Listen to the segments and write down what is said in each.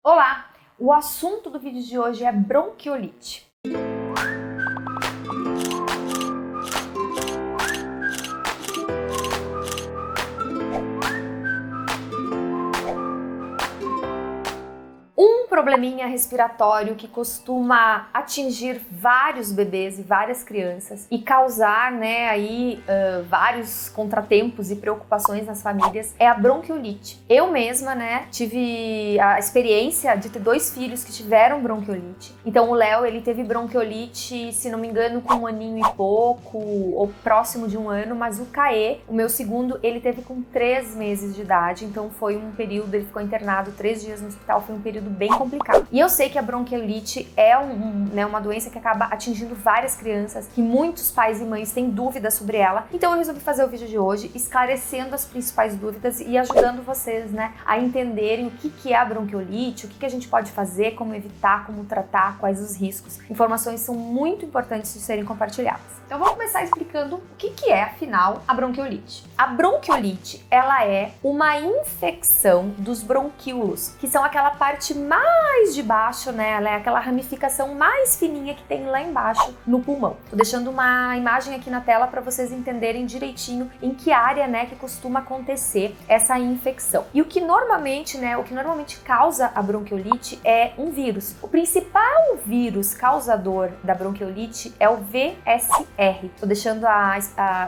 Olá! O assunto do vídeo de hoje é bronquiolite. Um probleminha respiratório que costuma atingir vários bebês e várias crianças e causar, vários contratempos e preocupações nas famílias é a bronquiolite. Eu mesma, tive a experiência de ter 2 filhos que tiveram bronquiolite. Então o Léo, ele teve bronquiolite, se não me engano, com 1 aninho e pouco ou próximo de 1 ano, mas o Caê, o meu segundo, ele teve com 3 meses de idade. Então foi um período, ele ficou internado 3 dias no hospital, foi um período bem complicado. E eu sei que a bronquiolite é uma doença que acaba atingindo várias crianças, que muitos pais e mães têm dúvidas sobre ela. Então eu resolvi fazer o vídeo de hoje esclarecendo as principais dúvidas e ajudando vocês, a entenderem o que é a bronquiolite, o que a gente pode fazer, como evitar, como tratar, quais os riscos. Informações são muito importantes de serem compartilhadas. Então vamos começar explicando o que é, afinal, a bronquiolite. A bronquiolite, ela é uma infecção dos bronquíolos, que são aquela parte mais de baixo, ela é aquela ramificação mais fininha que tem lá embaixo no pulmão. Tô deixando uma imagem aqui na tela para vocês entenderem direitinho em que área, que costuma acontecer essa infecção. E o que normalmente causa a bronquiolite é um vírus. O principal vírus causador da bronquiolite é o VSR. Tô deixando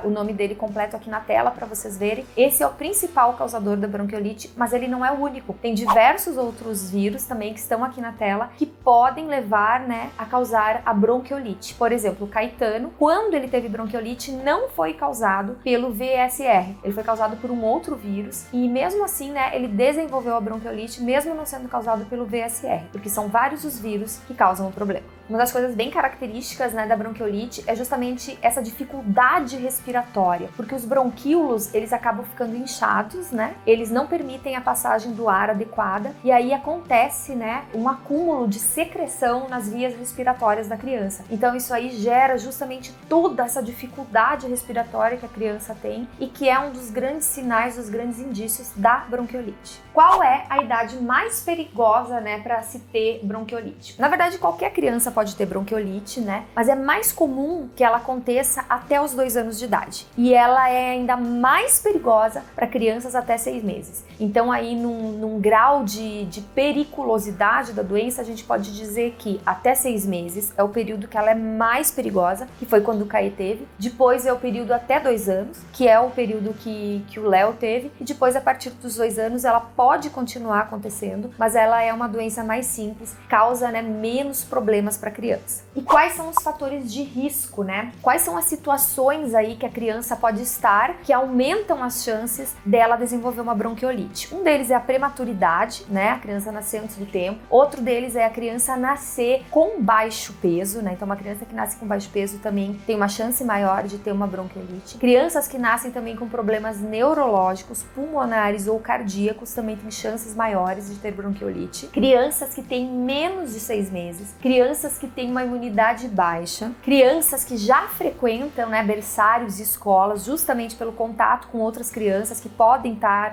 o nome dele completo aqui na tela para vocês verem. Esse é o principal causador da bronquiolite, mas ele não é o único. Tem diversos outros vírus também que estão aqui na tela que podem levar, a causar a bronquiolite. Por exemplo, o Caetano, quando ele teve bronquiolite, não foi causado pelo VSR. Ele foi causado por um outro vírus e mesmo assim, ele desenvolveu a bronquiolite mesmo não sendo causado pelo VSR, porque são vários os vírus que causam o problema. Uma das coisas bem características, da bronquiolite é justamente essa dificuldade respiratória, porque os bronquíolos, eles acabam ficando inchados, Eles não permitem a passagem do ar adequada e aí acontece, um acúmulo de secreção nas vias respiratórias da criança. Então isso aí gera justamente toda essa dificuldade respiratória que a criança tem e que é um dos grandes sinais, dos grandes indícios da bronquiolite. Qual é a idade mais perigosa, para se ter bronquiolite? Na verdade, qualquer criança pode ter bronquiolite, mas é mais comum que ela aconteça até os 2 anos de idade. E ela é ainda mais perigosa para crianças até 6 meses. Então aí num grau de periculosidade da doença, a gente pode dizer que até 6 meses é o período que ela é mais perigosa, que foi quando o Caê teve. Depois é o período até 2 anos, que é o período que o Léo teve. E depois, a partir dos 2 anos, ela pode continuar acontecendo, mas ela é uma doença mais simples, causa menos problemas para a criança. E quais são os fatores de risco, Quais são as situações aí que a criança pode estar que aumentam as chances dela desenvolver uma bronquiolite? Um deles é a prematuridade, a criança nascer antes do tempo. Outro deles é a criança nascer com baixo peso, Então uma criança que nasce com baixo peso também tem uma chance maior de ter uma bronquiolite. Crianças que nascem também com problemas neurológicos, pulmonares ou cardíacos também têm chances maiores de ter bronquiolite. Crianças que têm menos de 6 meses, crianças que têm uma imunidade baixa, crianças que já frequentam, berçários e escolas justamente pelo contato com outras crianças que podem estar,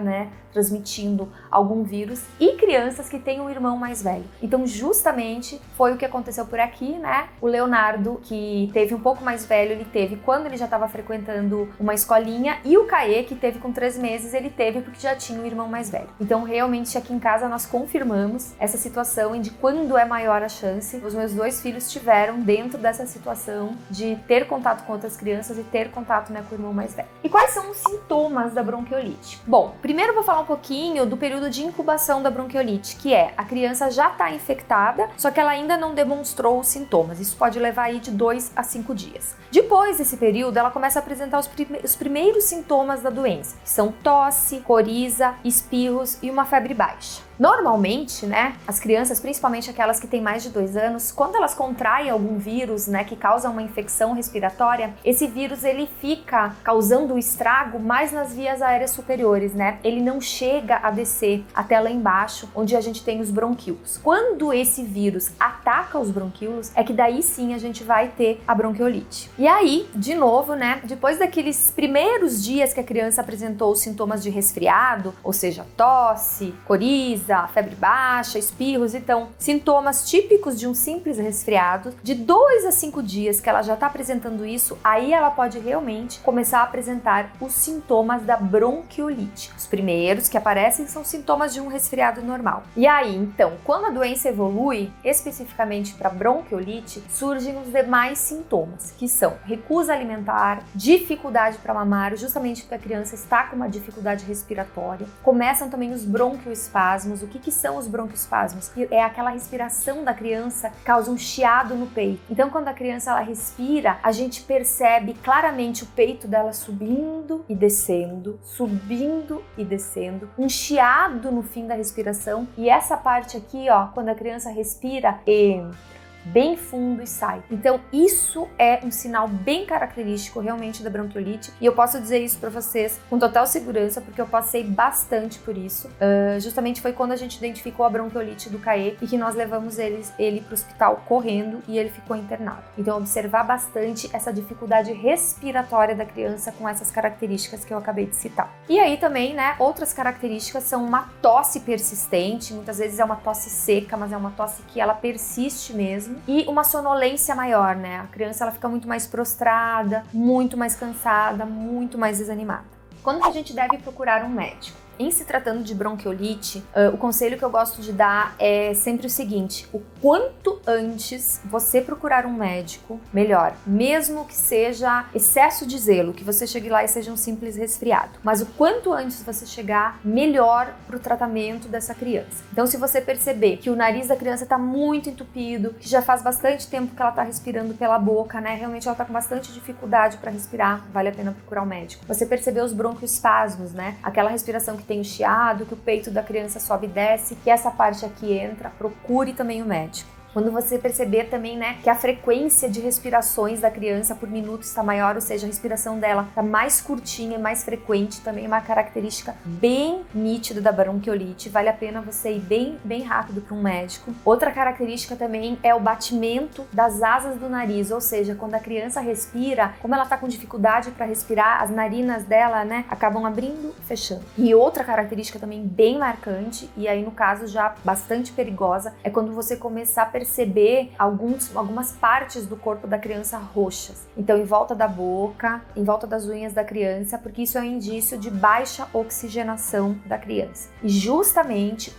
transmitindo algum vírus, e crianças que têm um irmão mais velho. Então, justamente foi o que aconteceu por aqui, O Leonardo, que teve um pouco mais velho, ele teve quando ele já estava frequentando uma escolinha, e o Caê, que teve com 3 meses, ele teve porque já tinha um irmão mais velho. Então, realmente, aqui em casa nós confirmamos essa situação e de quando é maior a chance. Os meus 2 filhos tiveram dentro dessa situação de ter contato com outras crianças e ter contato, com o irmão mais velho. E quais são os sintomas da bronquiolite? Bom, primeiro eu vou falar um pouquinho do período de incubação da bronquiolite, que é a criança já está infectada, só que ela ainda não demonstrou os sintomas. Isso pode levar aí de 2 a 5 dias. Depois desse período, ela começa a apresentar os primeiros sintomas da doença, que são tosse, coriza, espirros e uma febre baixa. Normalmente, as crianças, principalmente aquelas que têm mais de 2 anos, quando elas contraem algum vírus, que causa uma infecção respiratória, esse vírus ele fica causando o estrago mais nas vias aéreas superiores, Ele não chega a descer até lá embaixo, onde a gente tem os bronquíolos. Quando esse vírus ataca os bronquíolos, é que daí sim a gente vai ter a bronquiolite. E aí, de novo, depois daqueles primeiros dias que a criança apresentou os sintomas de resfriado, ou seja, tosse, coriza, coriza, febre baixa, espirros. Então, sintomas típicos de um simples resfriado, de 2 a 5 dias que ela já está apresentando isso, aí ela pode realmente começar a apresentar os sintomas da bronquiolite. Os primeiros que aparecem são sintomas de um resfriado normal. E aí, então, quando a doença evolui, especificamente para bronquiolite, surgem os demais sintomas, que são recusa alimentar, dificuldade para mamar, justamente porque a criança está com uma dificuldade respiratória. Começam também os bronquioespasmos. O que são os bronquioespasmos? É aquela respiração da criança que causa um chiado no peito. Então, quando a criança ela respira, a gente percebe claramente o peito dela subindo e descendo, um chiado no fim da respiração. E essa parte aqui, ó, quando a criança respira, bem fundo e sai. Então isso é um sinal bem característico realmente da bronquiolite, e eu posso dizer isso para vocês com total segurança porque eu passei bastante por isso. Justamente foi quando a gente identificou a bronquiolite do Caê e que nós levamos ele para o hospital correndo e ele ficou internado. Então observar bastante essa dificuldade respiratória da criança com essas características que eu acabei de citar. E aí também, né, outras características são uma tosse persistente, muitas vezes é uma tosse seca, mas é uma tosse que ela persiste mesmo. E uma sonolência maior, né? A criança ela fica muito mais prostrada, muito mais cansada, muito mais desanimada. Quando que a gente deve procurar um médico? Em se tratando de bronquiolite, o conselho que eu gosto de dar é sempre o seguinte: o quanto antes você procurar um médico, melhor. Mesmo que seja excesso de zelo, que você chegue lá e seja um simples resfriado. Mas o quanto antes você chegar, melhor para o tratamento dessa criança. Então, se você perceber que o nariz da criança está muito entupido, que já faz bastante tempo que ela está respirando pela boca, né? Realmente ela está com bastante dificuldade para respirar, vale a pena procurar um médico. Você percebeu os bronquioespasmos, né? Aquela respiração que tem o chiado, que o peito da criança sobe e desce, que essa parte aqui entra, procure também o médico. Quando você perceber também, né, que a frequência de respirações da criança por minuto está maior, ou seja, a respiração dela está mais curtinha e mais frequente, também é uma característica bem nítida da bronquiolite, vale a pena você ir bem rápido para um médico. Outra característica também é o batimento das asas do nariz, ou seja, quando a criança respira, como ela está com dificuldade para respirar, as narinas dela, né, acabam abrindo e fechando. E outra característica também bem marcante, e aí no caso já bastante perigosa, é quando você começar a perceber algumas partes do corpo da criança roxas. Então, em volta da boca, em volta das unhas da criança, porque isso é um indício de baixa oxigenação da criança. E justamente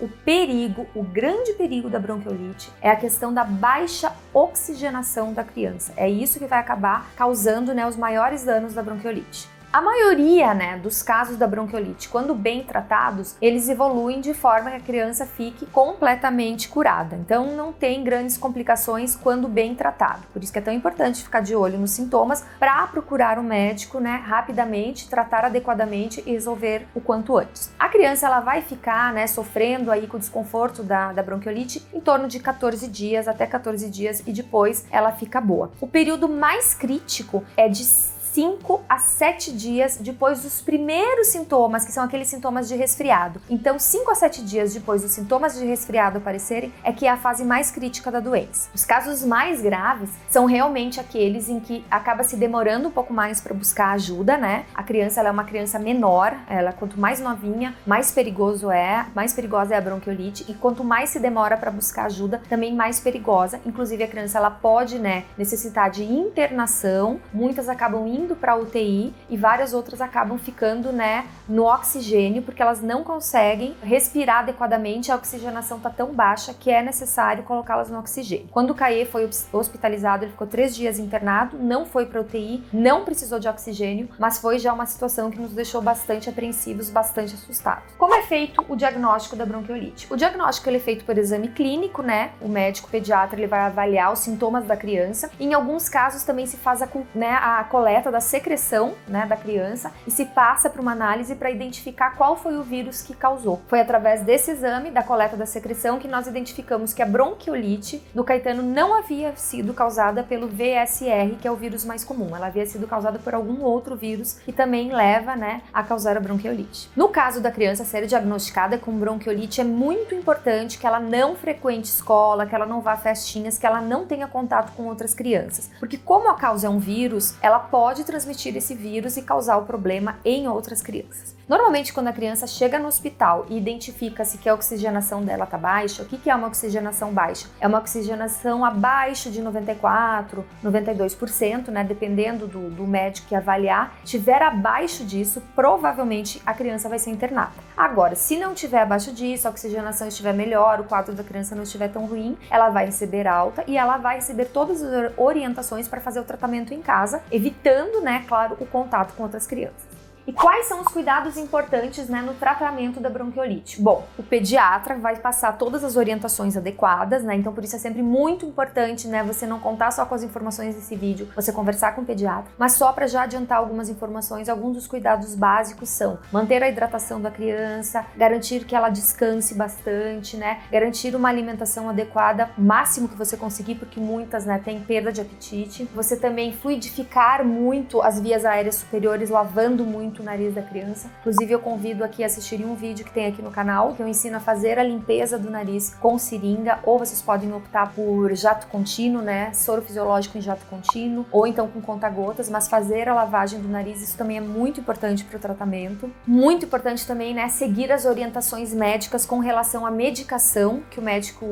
o grande perigo da bronquiolite é a questão da baixa oxigenação da criança. É isso que vai acabar causando, né, os maiores danos da bronquiolite. A maioria, né, dos casos da bronquiolite, quando bem tratados, eles evoluem de forma que a criança fique completamente curada. Então, não tem grandes complicações quando bem tratado. Por isso que é tão importante ficar de olho nos sintomas para procurar um médico, né, rapidamente, tratar adequadamente e resolver o quanto antes. A criança ela vai ficar, né, sofrendo aí com o desconforto da bronquiolite em torno de 14 dias, até 14 dias, e depois ela fica boa. O período mais crítico é de 5 a 7 dias depois dos primeiros sintomas, que são aqueles sintomas de resfriado. Então, 5 a 7 dias depois dos sintomas de resfriado aparecerem, é que é a fase mais crítica da doença. Os casos mais graves são realmente aqueles em que acaba se demorando um pouco mais para buscar ajuda, né? A criança ela é uma criança menor, ela quanto mais novinha, mais perigosa é a bronquiolite, e quanto mais se demora para buscar ajuda, também mais perigosa. Inclusive, a criança ela pode, né, necessitar de internação, muitas acabam indo para a UTI e várias outras acabam ficando, né, no oxigênio, porque elas não conseguem respirar adequadamente, a oxigenação está tão baixa que é necessário colocá-las no oxigênio. Quando o Caê foi hospitalizado, ele ficou 3 dias internado, não foi para a UTI, não precisou de oxigênio, mas foi já uma situação que nos deixou bastante apreensivos, bastante assustados. Como é feito o diagnóstico da bronquiolite? O diagnóstico ele é feito por exame clínico, né? O médico pediatra ele vai avaliar os sintomas da criança. Em alguns casos também se faz a coleta da secreção, né, da criança, e se passa para uma análise para identificar qual foi o vírus que causou. Foi através desse exame, da coleta da secreção, que nós identificamos que a bronquiolite do Caetano não havia sido causada pelo VSR, que é o vírus mais comum. Ela havia sido causada por algum outro vírus que também leva, né, a causar a bronquiolite. No caso da criança ser diagnosticada com bronquiolite, é muito importante que ela não frequente escola, que ela não vá a festinhas, que ela não tenha contato com outras crianças. Porque como a causa é um vírus, ela pode pode transmitir esse vírus e causar o problema em outras crianças. Normalmente, quando a criança chega no hospital e identifica-se que a oxigenação dela está baixa, o que é uma oxigenação baixa? É uma oxigenação abaixo de 94%, 92%, né? Dependendo do médico que avaliar. Tiver abaixo disso, provavelmente a criança vai ser internada. Agora, se não tiver abaixo disso, a oxigenação estiver melhor, o quadro da criança não estiver tão ruim, ela vai receber alta e ela vai receber todas as orientações para fazer o tratamento em casa, evitando, né, claro, o contato com outras crianças. E quais são os cuidados importantes, né, no tratamento da bronquiolite? Bom, o pediatra vai passar todas as orientações adequadas, né? Então por isso é sempre muito importante, né, você não contar só com as informações desse vídeo, você conversar com o pediatra. Mas só para já adiantar algumas informações, alguns dos cuidados básicos são manter a hidratação da criança, garantir que ela descanse bastante, né? Garantir uma alimentação adequada, o máximo que você conseguir, porque muitas, né, têm perda de apetite. Você também fluidificar muito as vias aéreas superiores, lavando muito o nariz da criança. Inclusive, eu convido aqui a assistirem um vídeo que tem aqui no canal, que eu ensino a fazer a limpeza do nariz com seringa, ou vocês podem optar por jato contínuo, né? Soro fisiológico em jato contínuo, ou então com conta-gotas, mas fazer a lavagem do nariz, isso também é muito importante para o tratamento. Muito importante também, né, seguir as orientações médicas com relação à medicação que o médico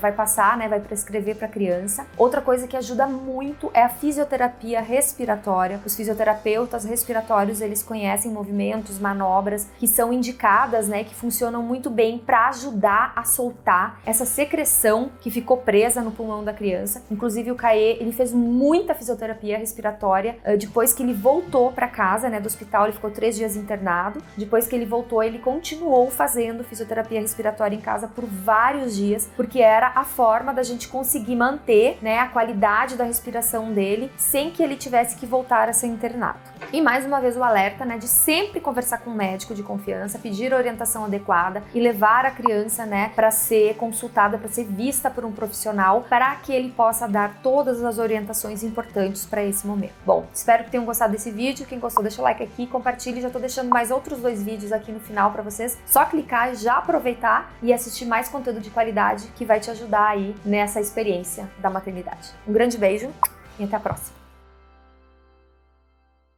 vai passar, né, vai prescrever para a criança. Outra coisa que ajuda muito é a fisioterapia respiratória. Os fisioterapeutas respiratórios, eles conhecem movimentos, manobras que são indicadas, né, que funcionam muito bem para ajudar a soltar essa secreção que ficou presa no pulmão da criança. Inclusive o Caê, ele fez muita fisioterapia respiratória depois que ele voltou para casa, né, do hospital. Ele ficou 3 dias internado. Depois que ele voltou, ele continuou fazendo fisioterapia respiratória em casa por vários dias, porque era a forma da gente conseguir manter, né, a qualidade da respiração dele sem que ele tivesse que voltar a ser internado. E mais uma vez o alerta, né, de sempre conversar com um médico de confiança, pedir a orientação adequada e levar a criança, né, para ser consultada, para ser vista por um profissional, para que ele possa dar todas as orientações importantes para esse momento. Bom, espero que tenham gostado desse vídeo. Quem gostou, deixa o like aqui, compartilhe. Já tô deixando mais outros 2 vídeos aqui no final para vocês. Só clicar e já aproveitar e assistir mais conteúdo de qualidade que vai te ajudar aí nessa experiência da maternidade. Um grande beijo e até a próxima.